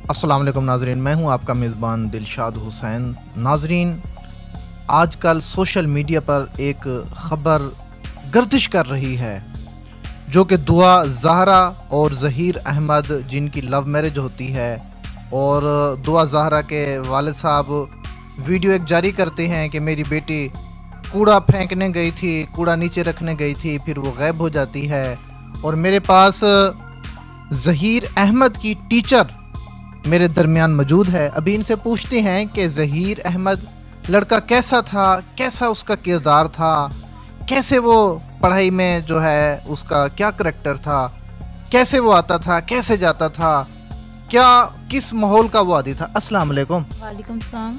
अस्सलाम वालेकुम नाजरीन, मैं हूं आपका मेज़बान दिलशाद हुसैन। नाजरीन, आजकल सोशल मीडिया पर एक ख़बर गर्दिश कर रही है जो कि दुआ ज़हरा और ज़हीर अहमद जिनकी लव मैरिज होती है, और दुआ ज़हरा के वालिद साहब वीडियो एक जारी करते हैं कि मेरी बेटी कूड़ा फेंकने गई थी, कूड़ा नीचे रखने गई थी, फिर वो गायब हो जाती है। और मेरे पास ज़हीर अहमद की टीचर मेरे दरमियान मौजूद है। अभी इनसे पूछते हैं कि ज़हीर अहमद लड़का कैसा था, कैसा उसका किरदार था, कैसे वो पढ़ाई में जो है उसका क्या करैक्टर था, कैसे वो आता था, कैसे जाता था, क्या किस माहौल का वो आदी था। अस्सलाम वालेकुम। वालेकुम सलाम।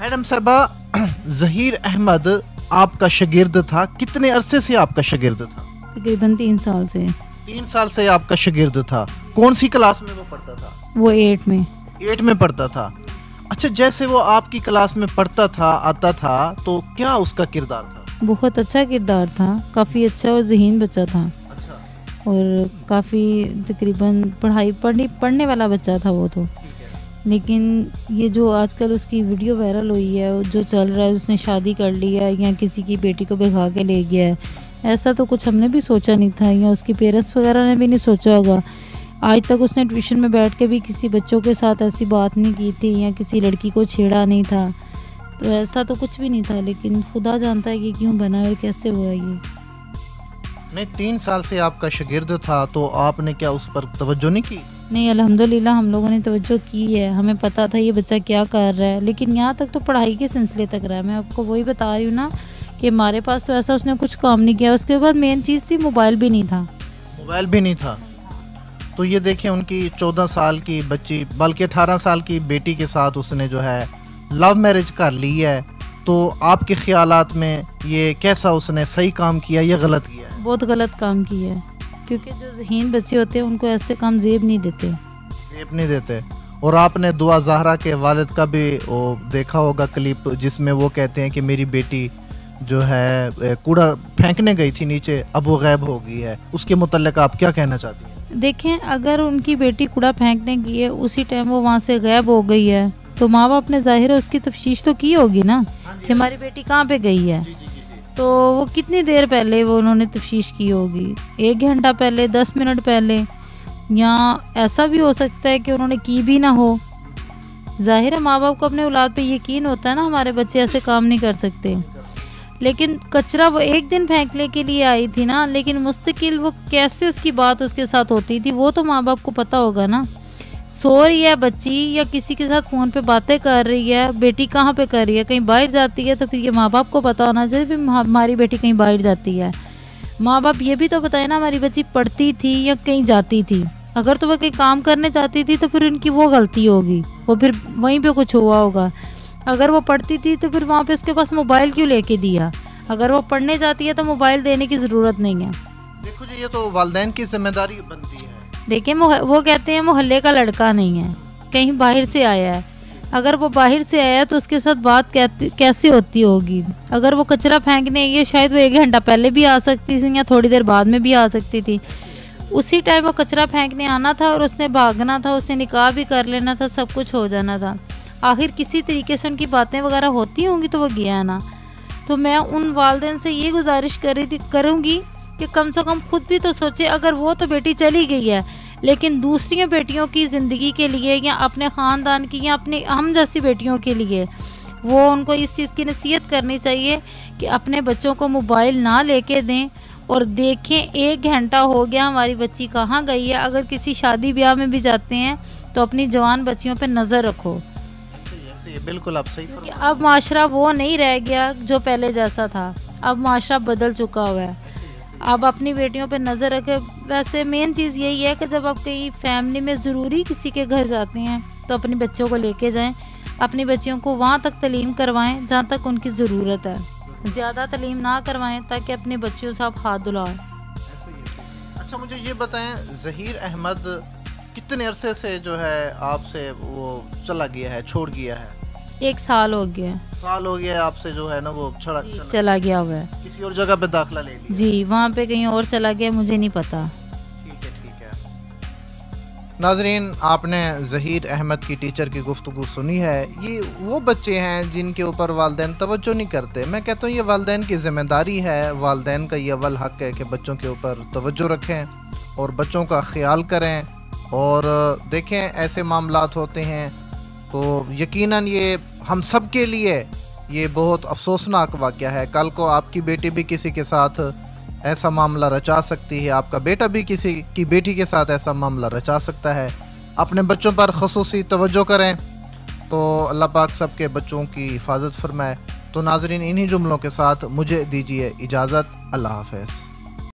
मैडम साहबा, ज़हीर अहमद आपका शागिर्द था, कितने अरसे से आपका शागिर्द था? तकरीबन 3 साल से। 3 साल से आपका शागिर्द था। कौन सी क्लास में वो पढ़ता था? वो 8 में। 8 में पढ़ता था। अच्छा, जैसे वो आपकी क्लास में पढ़ता था, आता था, तो क्या उसका किरदार था? बहुत अच्छा किरदार था, काफ़ी अच्छा और ज़हीन बच्चा था। अच्छा। और काफ़ी तकरीबन पढ़ने वाला बच्चा था वो तो। लेकिन ये जो आजकल उसकी वीडियो वायरल हुई है, जो चल रहा है, उसने शादी कर ली है या किसी की बेटी को भगा के ले गया है, ऐसा तो कुछ हमने भी सोचा नहीं था, या उसके पेरेंट्स वगैरह ने भी नहीं सोचा होगा। आज तक उसने ट्यूशन में बैठ के भी किसी बच्चों के साथ ऐसी बात नहीं की थी या किसी लड़की को छेड़ा नहीं था, तो ऐसा तो कुछ भी नहीं था। लेकिन खुदा जानता है कि क्यों बना और कैसे हुआ ये। नहीं, 3 साल से आपका शागिर्द था, तो आपने क्या उस पर तवज्जो नहीं की? नहीं, अल्हम्दुलिल्लाह हम लोगों ने तवज्जो की है। हमें पता था ये बच्चा क्या कर रहा है, लेकिन यहाँ तक तो पढ़ाई के सिलसिले तक रहा है। मैं आपको वही बता रही हूँ ना कि हमारे पास तो ऐसा उसने कुछ काम नहीं किया। उसके बाद मेन चीज़ थी, मोबाइल भी नहीं था। मोबाइल भी नहीं था। तो ये देखें, उनकी 14 साल की बच्ची, बल्कि 18 साल की बेटी के साथ उसने जो है लव मैरिज कर ली है। तो आपके ख्यालात में ये कैसा उसने सही काम किया या गलत किया है? बहुत गलत काम किया है, क्योंकि जो ज़हीन बच्चे होते हैं उनको ऐसे काम जेब नहीं देते। जेब नहीं देते। और आपने दुआ ज़हरा के वालिद का भी वो देखा होगा क्लिप, जिसमें वो कहते हैं कि मेरी बेटी जो है कूड़ा फेंकने गई थी नीचे, अब वो गायब हो गई है। उसके मुतल्लिक आप क्या कहना चाहती हैं? देखें, अगर उनकी बेटी कूड़ा फेंकने गई है, उसी टाइम वो वहाँ से गायब हो गई है, तो माँ बाप ने ज़ाहिर है उसकी तफ्तीश तो की होगी ना कि हमारी बेटी कहाँ पे गई है। तो वो कितनी देर पहले वो उन्होंने तफ्तीश की होगी, 1 घंटा पहले, 10 मिनट पहले, या ऐसा भी हो सकता है कि उन्होंने की भी ना हो। ज़ाहिर है माँ बाप को अपने औलाद पे यकीन होता है ना, हमारे बच्चे ऐसे काम नहीं कर सकते। लेकिन कचरा वो एक दिन फेंकने के लिए आई थी ना, लेकिन मुस्तकिल वो कैसे उसकी बात उसके साथ होती थी वो तो माँ बाप को पता होगा ना। सो रही है बच्ची या किसी के साथ फ़ोन पे बातें कर रही है, बेटी कहाँ पे कर रही है, कहीं बाहर जाती है, तो फिर ये माँ बाप को पता होना चाहिए भी हमारी बेटी कहीं बाहर जाती है। माँ बाप ये भी तो बताए ना हमारी बच्ची पढ़ती थी या कहीं जाती थी। अगर तो वह कहीं काम करने जाती थी तो फिर उनकी वो गलती होगी, वो फिर वहीं पे कुछ हुआ होगा। अगर वो पढ़ती थी तो फिर वहाँ पे उसके पास मोबाइल क्यों लेके दिया? अगर वो पढ़ने जाती है तो मोबाइल देने की ज़रूरत नहीं है। देखो जी, ये तो वालिदैन की जिम्मेदारी बनती है। देखिए, वो कहते हैं मोहल्ले का लड़का नहीं है, कहीं बाहर से आया है। अगर वो बाहर से आया है तो उसके साथ बात कैसे होती होगी? अगर वो कचरा फेंकने आई है, शायद वो 1 घंटा पहले भी आ सकती थी या थोड़ी देर बाद में भी आ सकती थी। उसी टाइम वो कचरा फेंकने आना था और उसने भागना था, उसने निकाह भी कर लेना था, सब कुछ हो जाना था। आखिर किसी तरीके से उनकी बातें वगैरह होती होंगी तो वो गया ना। तो मैं उन वालिदैन से ये गुजारिश करूँगी कि कम से कम खुद भी तो सोचे। अगर वो तो बेटी चली गई है, लेकिन दूसरी बेटियों की ज़िंदगी के लिए या अपने ख़ानदान की या अपने हम जैसी बेटियों के लिए वो उनको इस चीज़ की नसीहत करनी चाहिए कि अपने बच्चों को मोबाइल ना लेके दें और देखें 1 घंटा हो गया हमारी बच्ची कहाँ गई है। अगर किसी शादी ब्याह में भी जाते हैं तो अपनी जवान बच्चियों पर नज़र रखो। बिल्कुल आप सही। क्योंकि अब माशरा वो नहीं रह गया जो पहले जैसा था, अब माशरा बदल चुका हुआ है। अब अपनी बेटियों पे नज़र रखें। वैसे मेन चीज़ यही है कि जब आप कहीं फैमिली में ज़रूरी किसी के घर जाते हैं तो अपने बच्चों को लेके जाएं, अपनी बच्चियों को वहाँ तक तालीम करवाएं जहाँ तक उनकी ज़रूरत है। ज़्यादा तालीम ना करवाएं ताकि अपने बच्चों से आप हाथ धुलाएं। अच्छा, मुझे ये बताएं, ज़हीर अहमद कितने अरसे से जो है आपसे वो चला गया है, छोड़ गया है? 1 साल हो गया। साल हो गया आपसे जो है ना वो चला गया हुआ है। किसी और जगह पे दाखिला ले लिया? जी, वहाँ पे कहीं और चला गया, मुझे नहीं पता। ठीक है, ठीक है। नाजरीन, आपने ज़हीर अहमद की टीचर की गुफ्तगू सुनी है। ये वो बच्चे हैं जिनके ऊपर वालिदैन तवज्जो नहीं करते। मैं कहता हूँ ये वालिदैन की ज़िम्मेदारी है, वालिदैन का ये अव्वल हक़ है कि बच्चों के ऊपर तवज्जो रखें और बच्चों का ख्याल करें। और देखें, ऐसे मामलात होते हैं तो यकीनन ये हम सब के लिए ये बहुत अफसोसनाक वाक़या है। कल को आपकी बेटी भी किसी के साथ ऐसा मामला रचा सकती है, आपका बेटा भी किसी की बेटी के साथ ऐसा मामला रचा सकता है। अपने बच्चों पर ख़ुसूसी तवज्जो करें तो अल्लाह पाक सबके बच्चों की हिफाजत फरमाए। तो नाज़रीन, इन्हीं जुमलों के साथ मुझे दीजिए इजाज़त। अल्लाह हाफ़िज़।